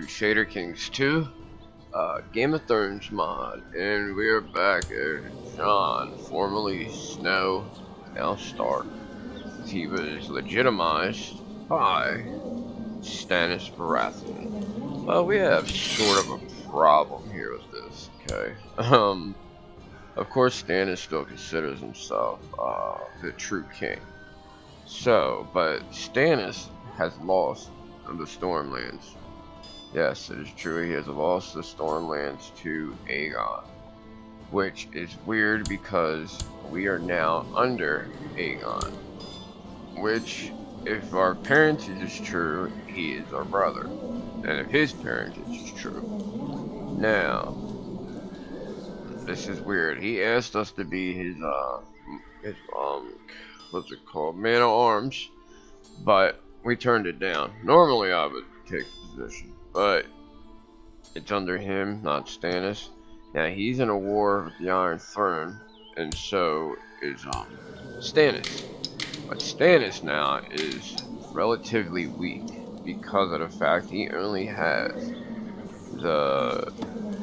Crusader Kings 2, Game of Thrones mod, and we are back at Jon, formerly Snow, now Stark. He was legitimized by Stannis Baratheon. Well, we have sort of a problem here with this, okay? Of course Stannis still considers himself, the true king. So, but Stannis has lost the Stormlands. Yes, it is true, he has lost the Stormlands to Aegon, which is weird because we are now under Aegon, which, if our parentage is true, he is our brother, and if his parentage is true. Now, this is weird. He asked us to be his what's it called, man of arms, but we turned it down. Normally I would take the position, but it's under him, not Stannis. Now he's in a war with the Iron Throne, and so is Stannis. But Stannis now is relatively weak because of the fact he only has the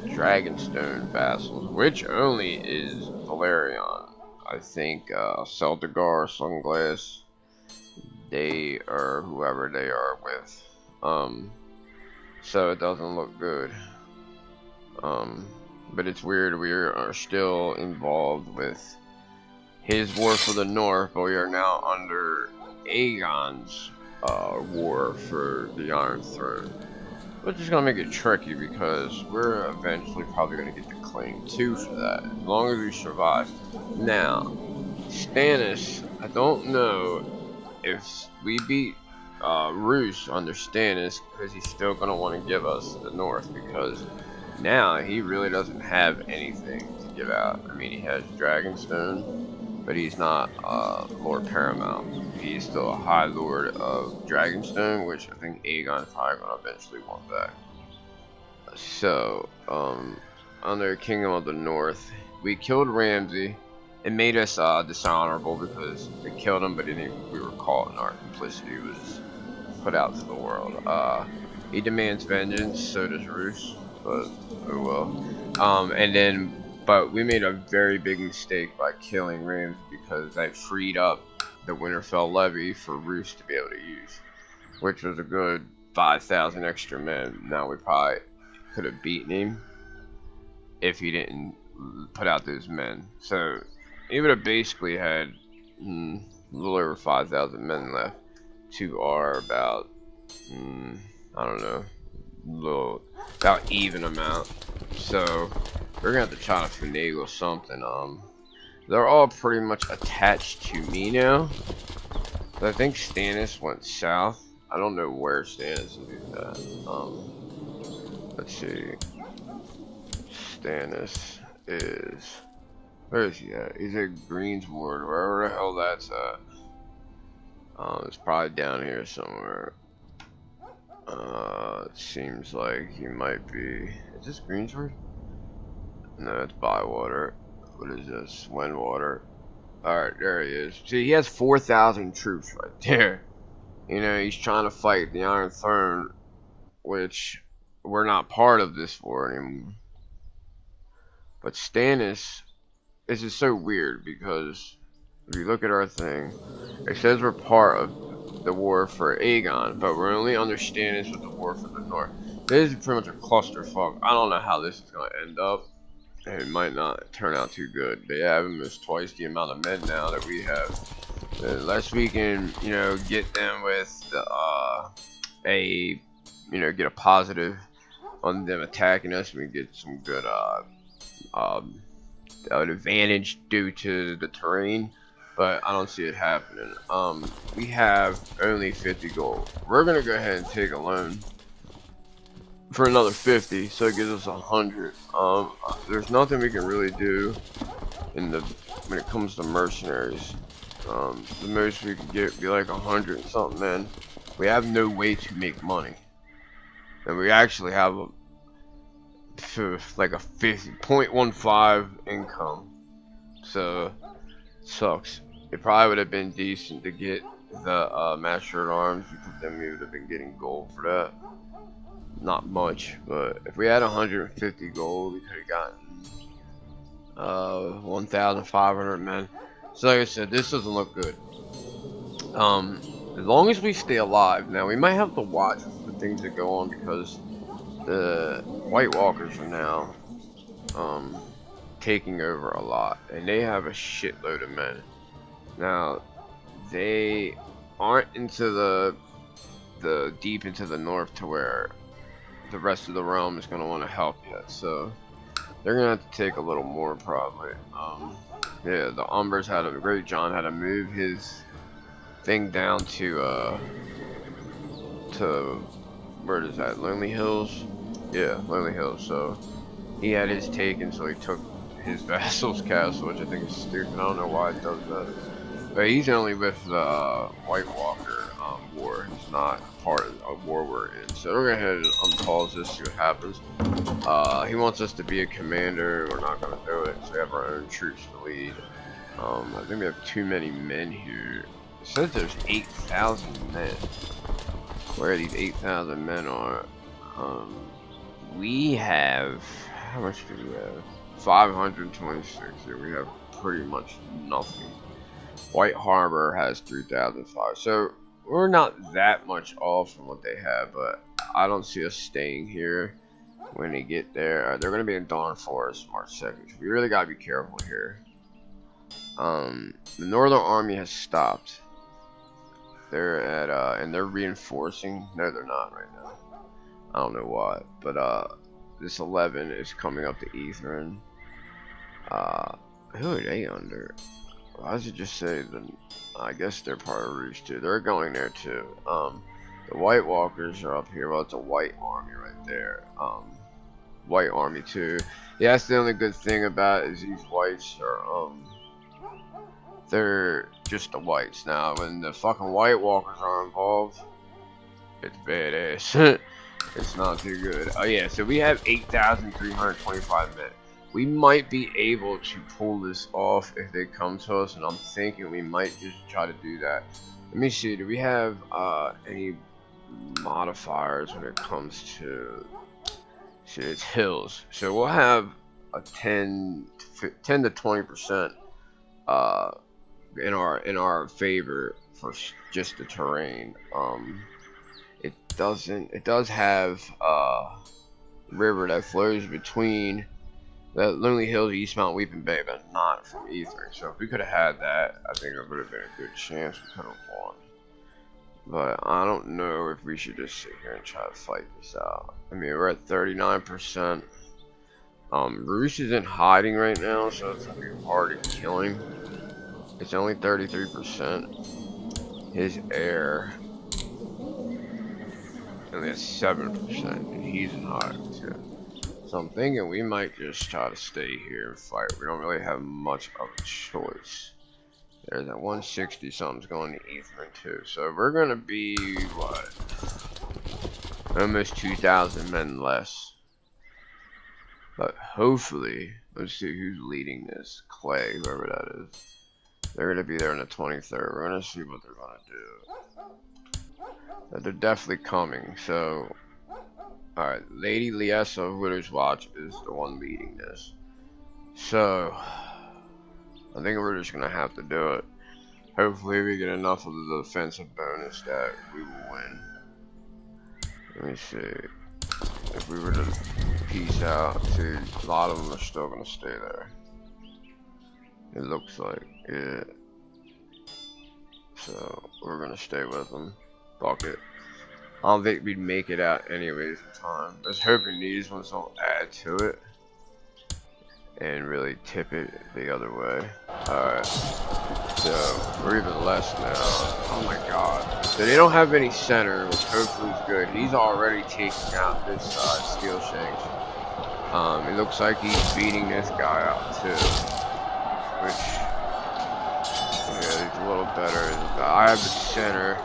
Dragonstone vassals, which only is Valerion. I think Celtigar, Sunglass, they are whoever they are with. So it doesn't look good. But it's weird, we are still involved with his war for the North, but we are now under Aegon's war for the Iron Throne. Which is going to make it tricky because we're eventually probably going to get the claim 2 for that, as long as we survive. Now, Stannis, I don't know if we beat Roose under Stannis, because he's still going to want to give us the North, because now he really doesn't have anything to give out. I mean, he has Dragonstone, but he's not Lord Paramount. He's still a High Lord of Dragonstone, which I think Aegon's probably going to eventually want back. So, under Kingdom of the North, we killed Ramsay. It made us dishonorable because we killed him, but we were caught, and our complicity was put out to the world. He demands vengeance, so does Roose, but oh well. But we made a very big mistake by killing Ramsay because that freed up the Winterfell levy for Roose to be able to use, which was a good 5,000 extra men. Now we probably could have beaten him if he didn't put out those men. So he would have basically had a little over 5,000 men left to our about, I don't know, about even amount. So we're gonna have to try to finagle something. They're all pretty much attached to me now. But I think Stannis went south. I don't know where Stannis is at. Let's see. Stannis is, where is he at? He's at Greensward, wherever the hell that's at. It's probably down here somewhere. It seems like he might be. Is this Greensward? No, it's Bywater. What is this? Windwater. Alright, there he is. See, he has 4,000 troops right there. You know, he's trying to fight the Iron Throne, which we're not part of this war anymore. But Stannis, this is so weird because if you look at our thing, it says we're part of the war for Aegon, but we're only under Stannis with the war for the North. This is pretty much a clusterfuck. I don't know how this is going to end up. It might not turn out too good. They have almost twice the amount of men now that we have. Unless we can, you know, get them with get a positive on them attacking us, we get some good an advantage due to the terrain. But I don't see it happening. We have only 50 gold. We're gonna go ahead and take a loan for another 50, so it gives us 100. There's nothing we can really do when it comes to mercenaries. The most we can get would be like 100 and something men. We have no way to make money, and we actually have like a 0.15 income, so it sucks. It probably would have been decent to get the Master at Arms, because then we would have been getting gold for that. not much, but if we had 150 gold, we could have gotten 1,500 men. So like I said, this doesn't look good. As long as we stay alive. Now we might have to watch for things that go on because the White Walkers are now taking over a lot, and they have a shitload of men. Now they aren't into the deep into the north to where the rest of the realm is going to want to help yet, so they're going to have to take a little more probably. Yeah, the Umbers had a great Jon had to move his thing down to where is that, Lonely Hills? Yeah, Lonely Hills. So he had his taken, so he took his vassal's castle, which I think is stupid. I don't know why it does that. But he's only with the White Walker war. He's not part of a war we're in. So we're gonna go ahead and unpause this, see what happens. He wants us to be a commander. We're not gonna do it. So we have our own troops to lead. I think we have too many men here. It says there's 8,000 men. Where these 8,000 men are. We have, how much do we have? 526 here. We have pretty much nothing. White Harbor has 3,005. So we're not that much off from what they have, but I don't see us staying here when they get there. They're going to be in Dawn Forest March 2nd. So we really got to be careful here. The Northern Army has stopped. They're at, and they're reinforcing. No, they're not right now. I don't know why, but this 11 is coming up to Etherin. Who are they under? Why does it just say the? I guess they're part of Rouge too. They're going there too. The White Walkers are up here. Well, it's a White Army right there. White Army too. Yeah, that's the only good thing about it is these whites are they're just the whites. Now, when the fucking White Walkers are involved, it's badass. It's not too good. Oh yeah, so we have 8,325 men. We might be able to pull this off if they come to us, and I'm thinking we might just try to do that. Let me see, do we have any modifiers when it comes to, see, it's hills. So we'll have a 10 to 20% in our favor for just the terrain. It does have a river that flows between the Lonely Hills, East Mount Weeping Bay, but not from Etherin. So if we could have had that, I think it would have been a good chance we could have won. But I don't know if we should just sit here and try to fight this out. I mean, we're at 39%. Roose is in hiding right now, so it's gonna be hard to kill him. It's only 33%. His heir only has 7%, and he's in hiding too. So I'm thinking we might just try to stay here and fight. We don't really have much of a choice. There's that 160 something's going to Etherin too. So we're gonna be what? Almost 2,000 men less. But hopefully, let's see who's leading this. Clay, whoever that is. They're gonna be there on the 23rd. We're gonna see what they're gonna do. But they're definitely coming. So, alright, Lady Liessa of Widow's Watch is the one leading this. So, I think we're just gonna have to do it. Hopefully we get enough of the defensive bonus that we will win. Let me see. If we were to peace out, see, a lot of them are still gonna stay there. It looks like, yeah. So, we're gonna stay with them. Fuck it. I don't think we'd make it out anyways in time. I was hoping these ones don't add to it and really tip it the other way. Alright. So, we're even less now. Oh my god. So they don't have any center, which hopefully is good. He's already taking out this Steel Shanks. It looks like he's beating this guy out too. Which, yeah, he's a little better. I have the center.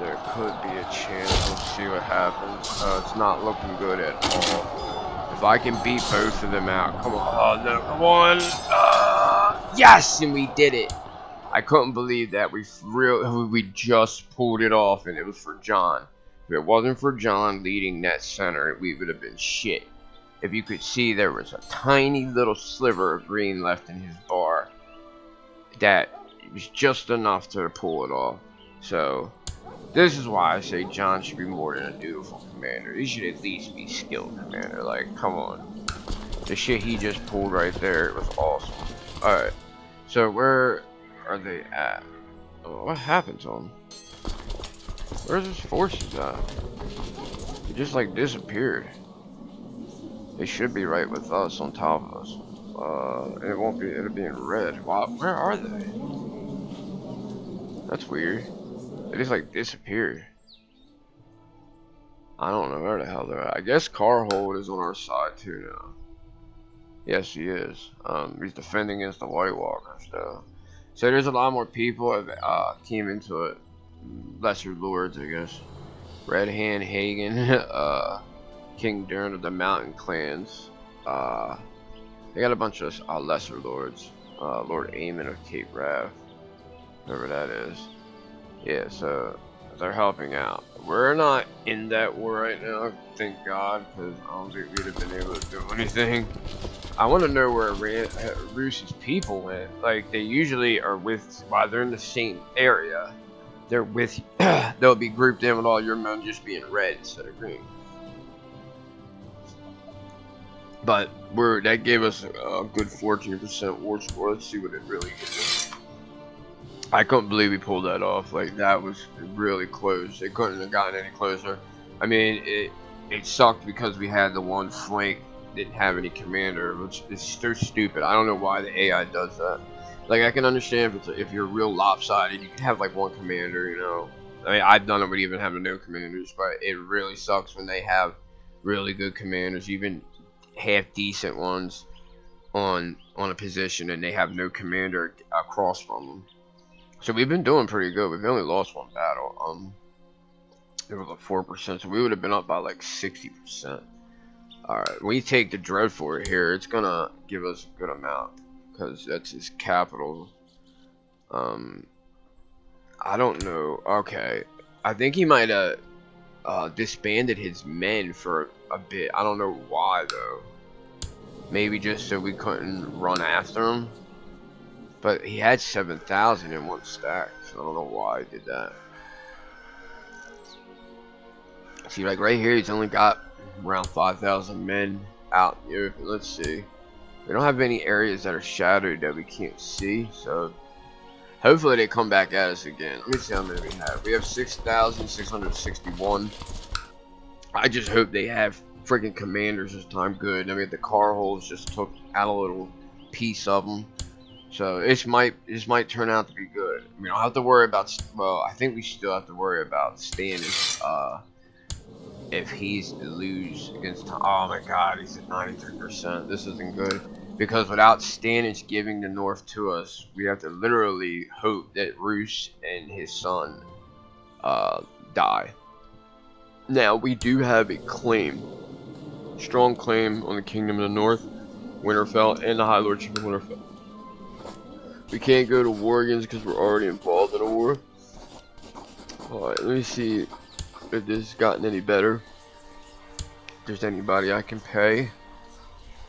There could be a chance. We'll see what happens. It's not looking good at all. If I can beat both of them out, come on. Oh no, come on. Yes, and we did it. I couldn't believe that we just pulled it off, and it was for Jon. If it wasn't for Jon leading that center, we would have been shit. If you could see, there was a tiny little sliver of green left in his bar. That was just enough to pull it off. So, this is why I say Jon should be more than a dutiful commander. He should at least be skilled commander. Like, come on. The shit he just pulled right there was awesome. Alright. So, where are they at? Oh, what happened to them? Where's his forces at? He just, like, disappeared. They should be right with us, on top of us. It won't be, it'll be in red. Wow, where are they? That's weird. They just like disappeared. I don't know where the hell they're at. I guess Carhold is on our side too now. Yes, he is. He's defending against the White Walkers though. So there's a lot more people that came into it. Lesser lords, I guess. Red Hand Hagen, King Durn of the Mountain Clans. They got a bunch of lesser lords. Lord Aemon of Cape Wrath, whoever that is. Yeah, so they're helping out. We're not in that war right now, thank God, because I don't think we'd have been able to do anything. I want to know where Roos's people went. Like, they usually are with, while they're in the same area, they're with, they'll be grouped in with all your men just being red instead of green. But that gave us a good 14% war score. Let's see what it really is. I couldn't believe we pulled that off. Like, that was really close. It couldn't have gotten any closer. I mean, it sucked because we had the one flank didn't have any commander, which is so stupid. I don't know why the AI does that. Like, I can understand if you're real lopsided, you can have like one commander, you know. I mean, I've done it with even having no commanders, but it really sucks when they have really good commanders, even half decent ones on a position, and they have no commander across from them. So we've been doing pretty good. We've only lost one battle. It was like 4%, so we would have been up by like 60%. Alright, when you take the Dreadfort here, it's gonna give us a good amount, because that's his capital. I don't know. Okay, I think he might have disbanded his men for a bit. I don't know why though. Maybe just so we couldn't run after him. But he had 7,000 in one stack, so I don't know why he did that. See, like right here, he's only got around 5,000 men out in the open. Let's see. We don't have any areas that are shadowed that we can't see, so hopefully they come back at us again. Let me see how many we have. We have 6,661. I just hope they have freaking commanders this time. Good. I mean, the Carholds just took out a little piece of them. So this might turn out to be good. We don't have to worry about, well, I think we still have to worry about Stannis, if he's to lose against, oh my god, he's at 93%. This isn't good, because without Stannis giving the north to us, we have to literally hope that Roose and his son die. Now, we do have a claim, strong claim on the Kingdom of the North, Winterfell, and the High Lordship of Winterfell. We can't go to war against because we're already involved in a war. Alright, let me see if this has gotten any better. If there's anybody I can pay.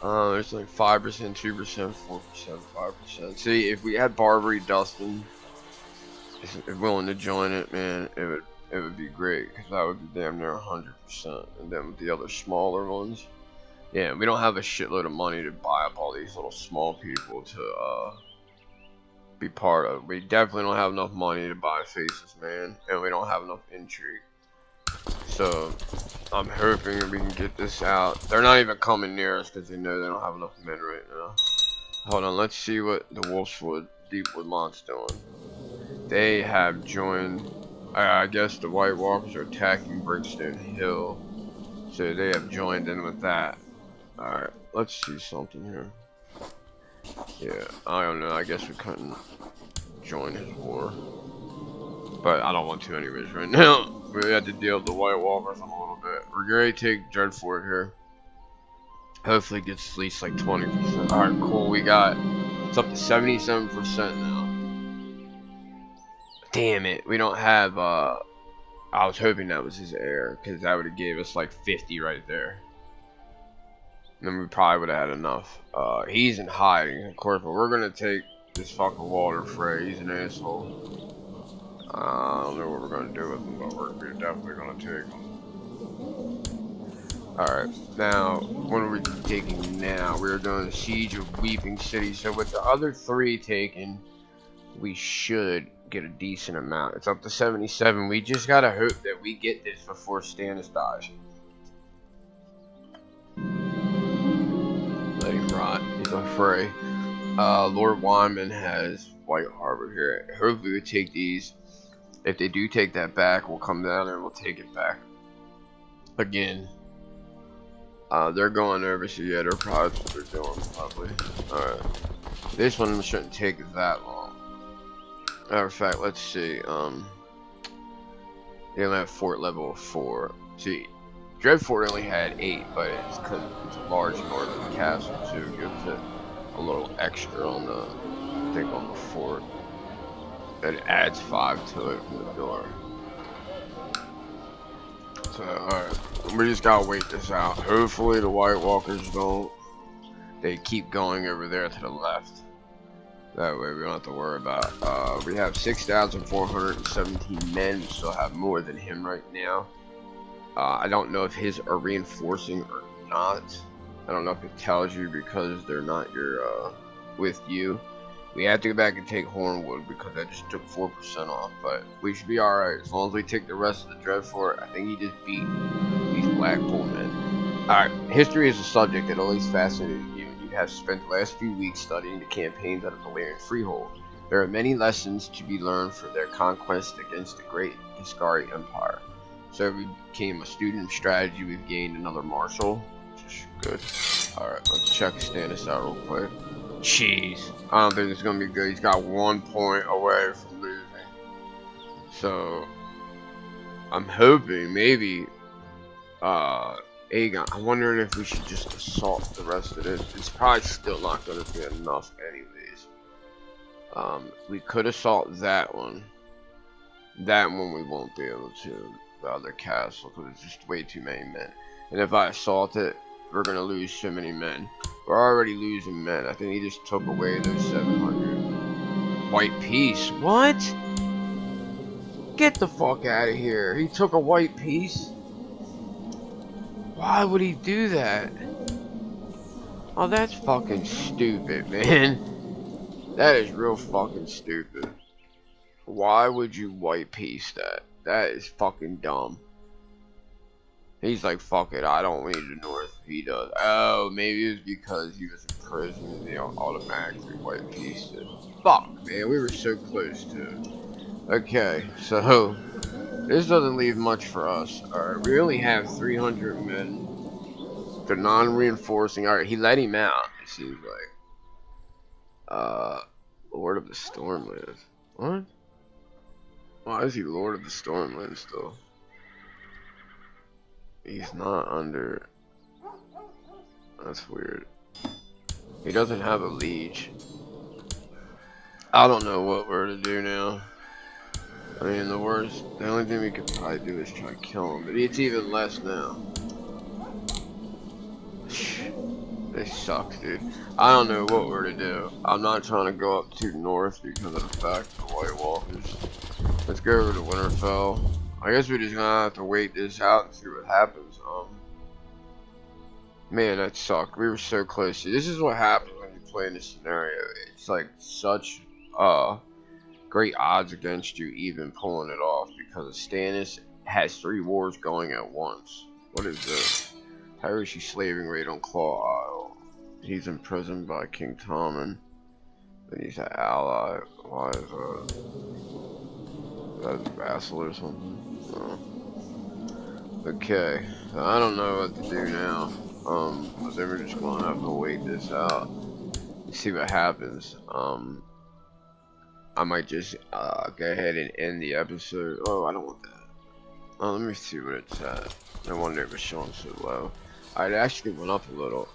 There's like 5%, 2%, 4%, 5%. See, if we had Barbary Dustin is willing to join it, man, it would be great, because that would be damn near 100%. And then with the other smaller ones, yeah, we don't have a shitload of money to buy up all these little small people to be part of. We definitely don't have enough money to buy faces, man, and we don't have enough intrigue. So I'm hoping we can get this out. They're not even coming near us because they know they don't have enough men right now. Hold on, let's see what the Wolfswood Deepwood Mont's doing. They have joined. I guess the White Walkers are attacking Brimstone Hill, so they have joined in with that. Alright, let's see something here. Yeah, I don't know, I guess we couldn't join his war, but I don't want to anyways right now. We had to deal with the White Walkers a little bit. We're going to take Dreadfort here. Hopefully it gets at least like 20%. Alright, cool, it's up to 77% now. Damn it, we don't have, I I was hoping that was his heir, because that would have gave us like 50 right there. And then we probably would have had enough. He's in hiding, of course, but we're gonna take this fucking Walter Frey. He's an asshole. I don't know what we're gonna do with him, but we're definitely gonna take him. Alright, now, what are we taking now? We're doing Siege of Weeping City. So with the other 3 taken, we should get a decent amount. It's up to 77. We just gotta hope that we get this before Stannis dies. Let him rot. He's afraid. Lord Wyman has White Harbor here. Hopefully we take these. If they do take that back, we'll come down and we'll take it back. Again. They're going over, so yeah, they're probably what they're doing, probably. Alright. This one shouldn't take that long. Matter of fact, let's see. They only have fort level 4. See, Dreadfort only had 8, but it's because it's a large northern castle, too. It gives it a little extra on the, I think, on the fort. It adds 5 to it from the door. So, alright. We just gotta wait this out. Hopefully the White Walkers don't. They keep going over there to the left. That way we don't have to worry about it. We have 6,417 men. We still have more than him right now. I don't know if his are reinforcing or not. I don't know if it tells you because they're not with you. We have to go back and take Hornwood because I just took 4% off, but we should be alright as long as we take the rest of the Dreadfort. I think he just beat these Blackpool men. Alright, history is a subject that always fascinated you, and you have spent the last few weeks studying the campaigns out of Valyrian Freehold. There are many lessons to be learned for their conquest against the great Giscari Empire. So we became a student of strategy. We've gained another marshal, which is good. Alright, let's check Stannis out real quick. Jeez, I don't think it's gonna be good. He's got 1 point away from losing. So I'm hoping maybe Aegon. I'm wondering if we should just assault the rest of this. It's probably still not gonna be enough anyways. We could assault that one. That one we won't be able to. The other castle, because it's just way too many men. And if I assault it, we're gonna lose so many men. We're already losing men. I think he just took away those 700. White Peace? What? Get the fuck out of here. He took a White Peace? Why would he do that? Oh, that's fucking stupid, man. That is real fucking stupid. Why would you White Peace that? That is fucking dumb. He's like, fuck it, I don't need the North. He does. Oh, maybe it was because he was in prison and they automatically White Peaced it. Fuck, man, we were so close to it. Okay, so this doesn't leave much for us. Alright, we only have 300 men. They're non-reinforcing. Alright, he let him out, it seems like. Lord of the Stormlands. What? Why is he Lord of the Stormlands still? He's not under. That's weird. He doesn't have a liege. I don't know what we're to do now. I mean, the only thing we could probably do is try to kill him, but it's even less now. They suck, dude. I don't know what we're to do. I'm not trying to go up too north because of the fact of the White Walkers. Let's go over to Winterfell. I guess we're just gonna have to wait this out and see what happens. Man, that sucked. We were so close. This is what happens when you play in this scenario. It's like such great odds against you even pulling it off because Stannis has 3 wars going at once. What is this? Tyrishi slaving raid on Claw Isle. He's imprisoned by King Tommen. Then he's an ally. Why is that a vassal or something? Oh. Okay, so I don't know what to do now. But then we're just gonna have to wait this out and see what happens. I might just go ahead and end the episode. Oh, I don't want that. Oh, let me see what it's at. No wonder it was showing so low. It actually went up a little.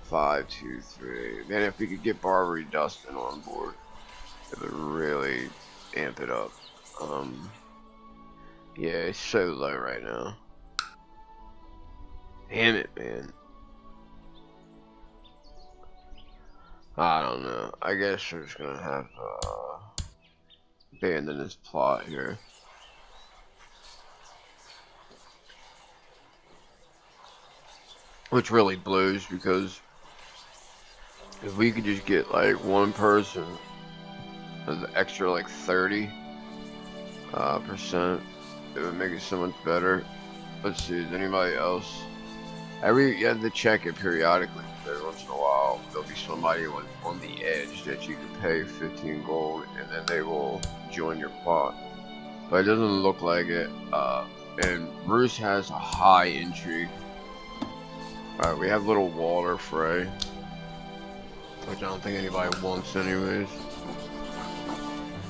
5, 2, 3. Man, if we could get Barbary Dustin on board, it would really amp it up. Yeah, it's so low right now. Damn it, man. I don't know. I guess we're just gonna have abandon this plot here. Which really blows, because if we could just get like one person as an extra like 30%, it would make it so much better. Let's see, is anybody else? You have to check it periodically. Every once in a while, there'll be somebody on the edge that you can pay 15 gold, and then they will join your plot. But it doesn't look like it. And Bruce has a high intrigue. Alright, we have little Walter Frey, which I don't think anybody wants anyways.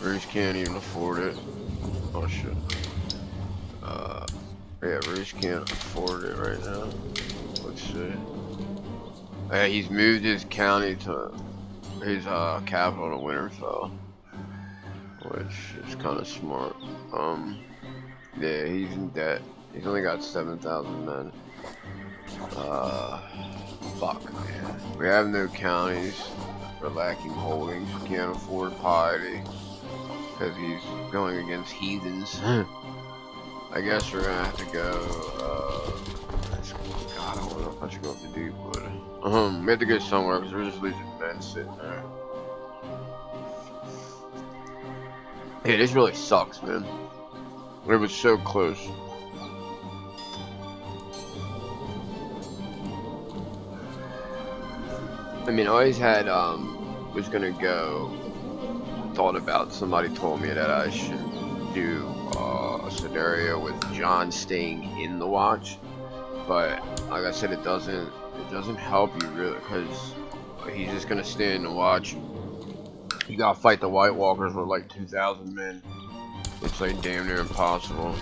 Bruce can't even afford it. Oh shit. Yeah, Bruce can't afford it right now. Let's see. Yeah, he's moved his county to his capital to Winterfell, which is kind of smart. Yeah, he's in debt. He's only got 7,000 men. Fuck, man. We have no counties. We're lacking holdings. We can't afford piety because he's going against heathens. I guess we're gonna have to go. God, I don't know if I should go up to Deepwood. We have to go somewhere because we're just losing men sitting there. Hey, this really sucks, man. It was so close. I mean, I always had, was gonna go, thought about, somebody told me that I should do a scenario with Jon staying in the watch, but like I said, it doesn't help you really, because he's just gonna stay in the watch. You gotta fight the White Walkers with like 2,000 men. It's like damn near impossible.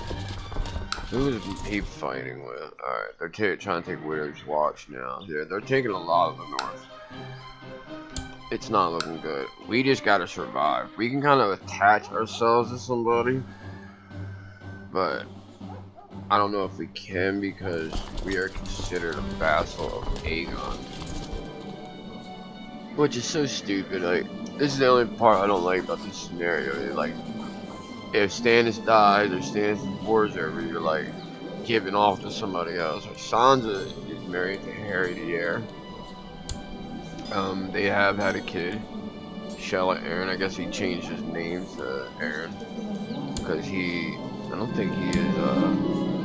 Who is he fighting with? Alright, they're trying to take Widow's Watch now. Yeah, they're taking a lot of the north. It's not looking good. We just gotta survive. We can kind of attach ourselves to somebody, but I don't know if we can, because we are considered a vassal of Aegon, which is so stupid. Like, this is the only part I don't like about this scenario. Like, if Stannis dies or Stannis' war's over, you're like giving off to somebody else. Like, Sansa is married to Harry the Heir. They have had a kid, Shella Aaron. I guess he changed his name to Aaron because I don't think he is,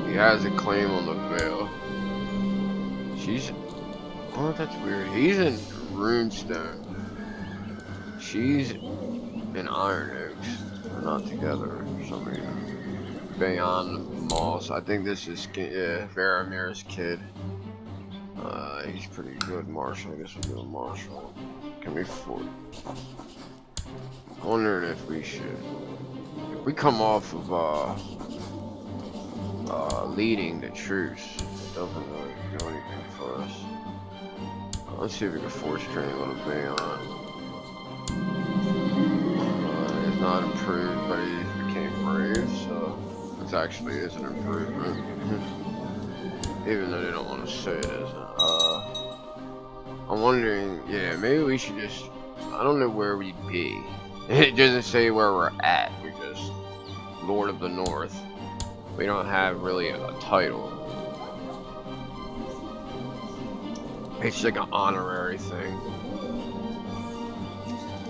he has a claim on the Naval. Oh, that's weird. He's in Runestone. She's in Iron Oaks. They're not together for some reason. Beyond Moss. I think this is, Varamir's kid. He's pretty good, Marshall. I guess we'll do a Marshall. Can we afford? I'm wondering if we should. If we come off of leading the troops, it doesn't really do anything for us. Let's see if we can force training on a Bayon. He's not improved, but he became brave, so this actually is an improvement. Even though they don't want to say it isn't. I'm wondering, yeah, maybe we should just, I don't know where we'd be. It doesn't say where we're at. We're just Lord of the North. We don't have really a title. It's like an honorary thing.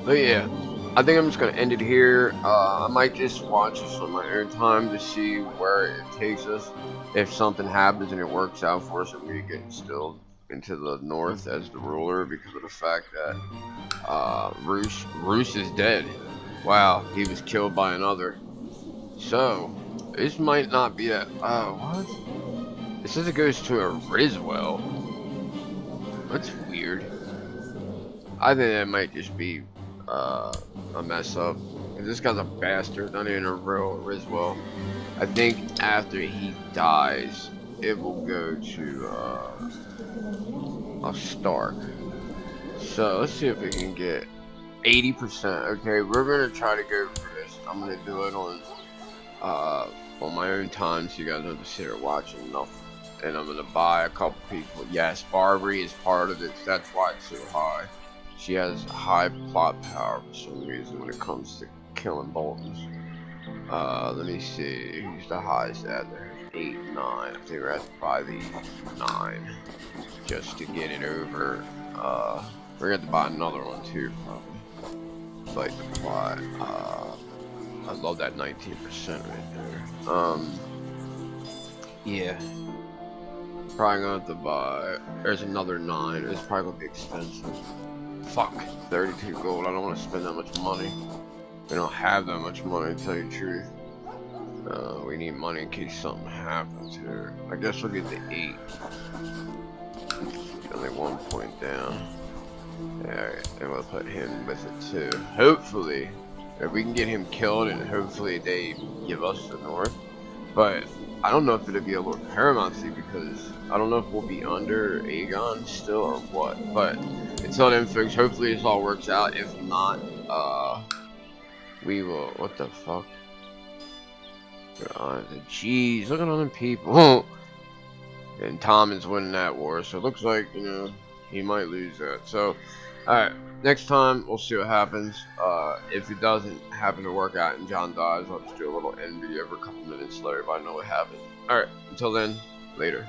But yeah, I think I'm just going to end it here. I might just watch this on my own time to see where it takes us. If something happens and it works out for us and we get instilled into the north as the ruler, because of the fact that Roose is dead. Wow, he was killed by another. So, this might not be a... what? It says it goes to a Riswell. That's weird. I think that might just be a mess up. This guy's a bastard, not even a real Riswell. I think after he dies, it will go to a Stark. So let's see if we can get 80%. Okay, we're gonna try to go for this. I'm gonna do it on on my own time, so you guys don't have to sit here watching nothing. And I'm gonna buy a couple people. Yes, Barbary is part of it. That's why it's so high. She has high plot power for some reason when it comes to killing Boltons. Let me see. Who's the highest at there? 8, 9. I think we're at to buy the 9 just to get it over. We're gonna have to buy another one too, probably. Like the plot. I love that 19% right there. Yeah. Probably gonna have to buy. There's another 9. It's probably gonna be expensive. Fuck. 32 gold. I don't want to spend that much money. We don't have that much money, to tell you the truth. We need money in case something happens here. I guess we'll get the 8. Only 1 point down. Alright, and we'll put him with it too. Hopefully, if we can get him killed, and hopefully they give us the north. But I don't know if it'll be a Lord Paramountcy, because I don't know if we'll be under Aegon still or what. But until then, folks, hopefully this all works out. If not, we will. What the fuck? Jeez, look at all them people. And Tom is winning that war, so it looks like, you know, he might lose that. So, alright, next time we'll see what happens. If it doesn't happen to work out and Jon dies, I'll just do a little end video every couple minutes to let everybody know what happened. Alright, until then, later.